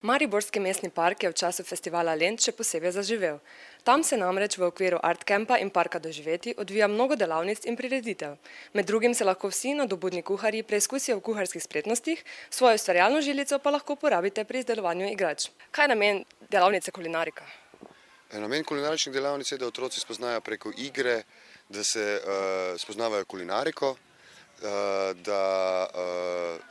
Mariborski mestni park je v času festivala Lent še posebej zaživel. Tam se namreč v okviru Art Campa in Parka doživeti odvija mnogo delavnic in prireditev. Med drugim se lahko vsi nadobudni kuharji preizkusijo v kuharskih spretnostih, svojo ustvarjalno žilico pa lahko uporabite pri izdelovanju igrač. Kaj je namen delavnice kulinarika? Namen kulinaričnih delavnic je, da otroci spoznajo preko igre, da se spoznavajo kulinariko, da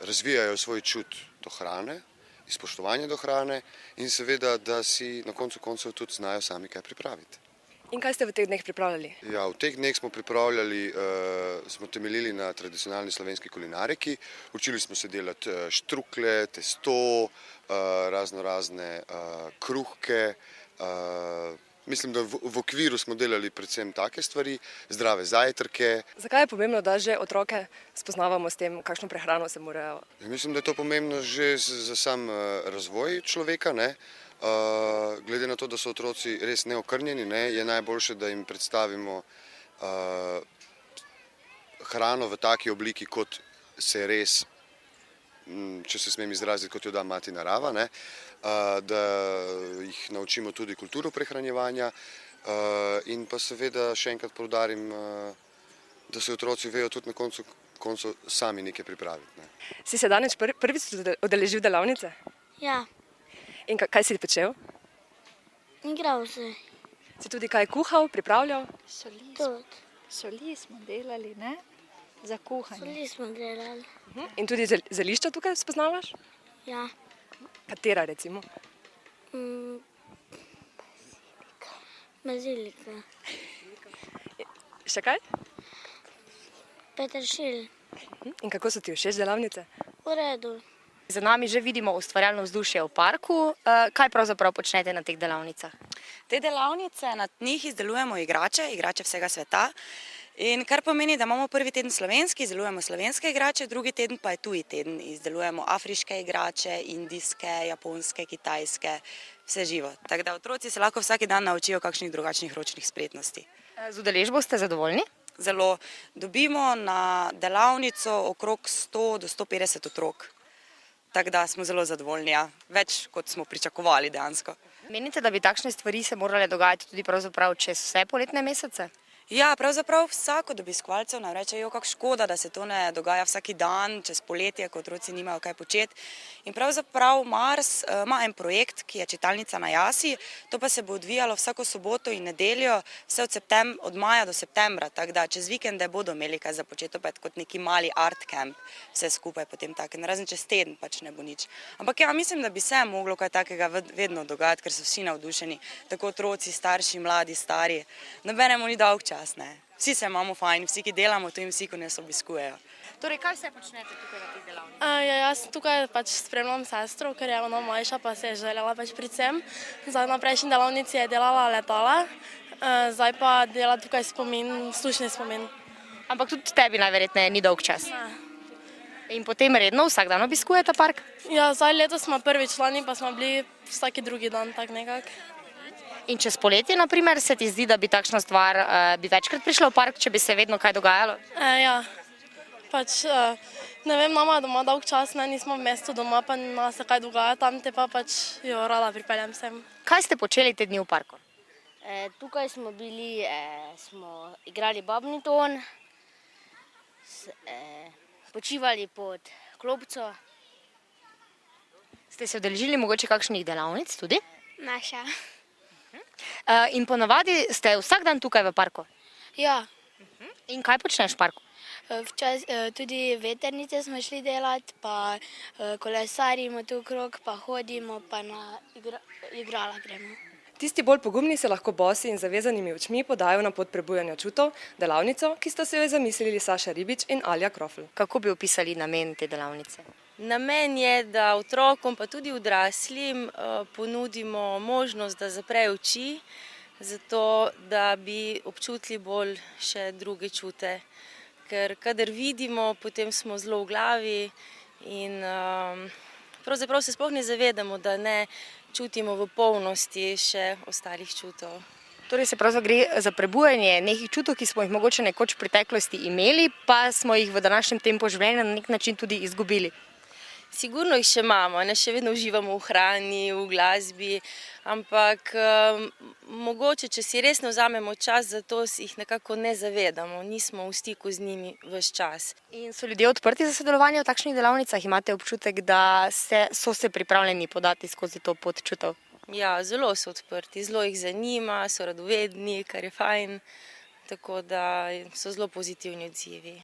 razvijajo svoj čut do hrane, spoštovanje do hrane in seveda, da si na koncu koncev tudi znajo sami kaj pripraviti. In kaj ste v teh dneh pripravljali? Ja, v teh dneh smo pripravljali, smo temeljili na tradicionalni slovenski kulinariki. Učili smo se delati štrukle, testo, razne kruhke. Mislim, da v okviru smo delali predvsem take stvari, zdrave zajtrke. Zakaj je pomembno, da že otroke spoznavamo s tem, kakšno prehrano se morajo? Mislim, da je to pomembno že za sam razvoj človeka, ne. Glede na to, da so otroci res neokrnjeni, ne, je najboljše, da jim predstavimo hrano v taki obliki, kot se res, če se smem izraziti, kot jo da mati narava, ne, da jih naučimo tudi kulturo prehranjevanja in pa seveda še enkrat poudarim, da se otroci vejo tudi na koncu sami nekaj pripraviti. Ne. Si se danes prvič udeležil delavnice? Ja, In kaj si počel? igral se. Si tudi kaj kuhal, pripravljal? Tudi. Soli smo delali, ne? Za kuhanje. Soli smo delali. In tudi zelišča tukaj spoznavaš? Ja. Katera recimo? Bazilika. Še kaj? Peteršilj. In kako so ti všeč delavnice? V redu. Za nami že vidimo ustvarjalno vzdušje v parku. Kaj pravzaprav počnete na teh delavnicah? Te delavnice, na njih izdelujemo igrače vsega sveta. In kar pomeni, da imamo prvi teden slovenski, izdelujemo slovenske igrače, drugi teden pa je tuji teden. Izdelujemo afriške igrače, indijske, japonske, kitajske, vse živo. Tako da otroci se lahko vsak dan naučijo kakšnih drugačnih ročnih spretnosti. Z udeležbo ste zadovoljni? Zelo dobimo na delavnico okrog 100 do 150 otrok. Tako da smo zelo zadovoljni, ja. Več kot smo pričakovali dejansko. Menite, da bi takšne stvari se morale dogajati tudi pravzaprav čez vse poletne mesece? Ja, pravzaprav vsak od obiskovalcev nam reče, jo, kako škoda, da se to ne dogaja vsaki dan, čez poletje, ko otroci nimajo kaj početi. In pravzaprav Mars ima en projekt, ki je čitalnica na jasi, to pa se bo odvijalo vsako soboto in nedeljo, vse od maja do septembra, tako da čez vikende bodo imeli kaj za početi, opet kot neki mali art camp, vse skupaj potem tako, razen čez teden pač ne bo nič. Ampak ja, mislim, da bi se moglo kaj takega vedno dogajati, ker so vsi navdušeni, tako otroci, starši, mladi, stari, nobenemu ni dolg čas. Vsi se imamo fajn, vsi, ki delamo tu in vsi, ki nas obiskujejo. Torej, kaj se počnete tukaj na teh delavnicah? Jaz tukaj pač spremljam sestro, ker je ona mlajša, pa se je želela pač predvsem. Zdaj na prejšnji delavnici je delala letala, zdaj pa dela tukaj slušni spomin. Ampak tudi tebi najverjetneje ni dolg čas. In potem redno vsak dan obiskujete park? Ja, zdaj letos smo prvič, lani pa smo bili vsaki drugi dan, tak nekako. In čez poletje, na primer, se ti zdi, da bi takšna stvar bi večkrat prišla v park, če bi se vedno kaj dogajalo? Ja, pač ne vem, nama je doma dolg čas, nismo v mestu doma, pa nima se kaj dogaja, tam te pa pač jo rada pripeljem sem. Kaj ste počeli te dni v parku? Tukaj smo bili, smo igrali badminton, počivali pod klopco. Ste se udeležili mogoče kakšnih delavnic tudi? Naša. In ponavadi ste vsak dan tukaj v parku? Ja, In kaj počneš v parku? tudi vetrnice smo šli delati, pa kolesarimo tu okrog, pa hodimo, pa na igrala gremo. Tisti bolj pogumni se lahko bosi in zavezanimi očmi podajo na pot prebujanja čutov, delavnico, ki sta se jo zamislili Saša Ribič in Alja Krofl. Kako bi opisali namen te delavnice? Namen je, da otrokom pa tudi odraslim ponudimo možnost, da zaprejo oči, zato da bi občutili bolj še druge čute. Ker kadar vidimo, potem smo zelo v glavi in pravzaprav se sploh ne zavedamo, da ne čutimo v polnosti še ostalih čutov. Torej se pravzaprav gre za prebujanje nekih čutov, ki smo jih mogoče nekoč v preteklosti imeli, pa smo jih v današnjem tempu življenja na nek način tudi izgubili. Sigurno jih še imamo, ne, še vedno uživamo v hrani, v glasbi, ampak mogoče, če si res ne vzamemo čas za to, si jih nekako ne zavedamo, nismo v stiku z njimi ves čas. In so ljudje odprti za sodelovanje v takšnih delavnicah? Imate občutek, da so se pripravljeni podati skozi to pot čutev? Ja, zelo so odprti, zelo jih zanima, so radovedni, kar je fajn, tako da so zelo pozitivni odzivi.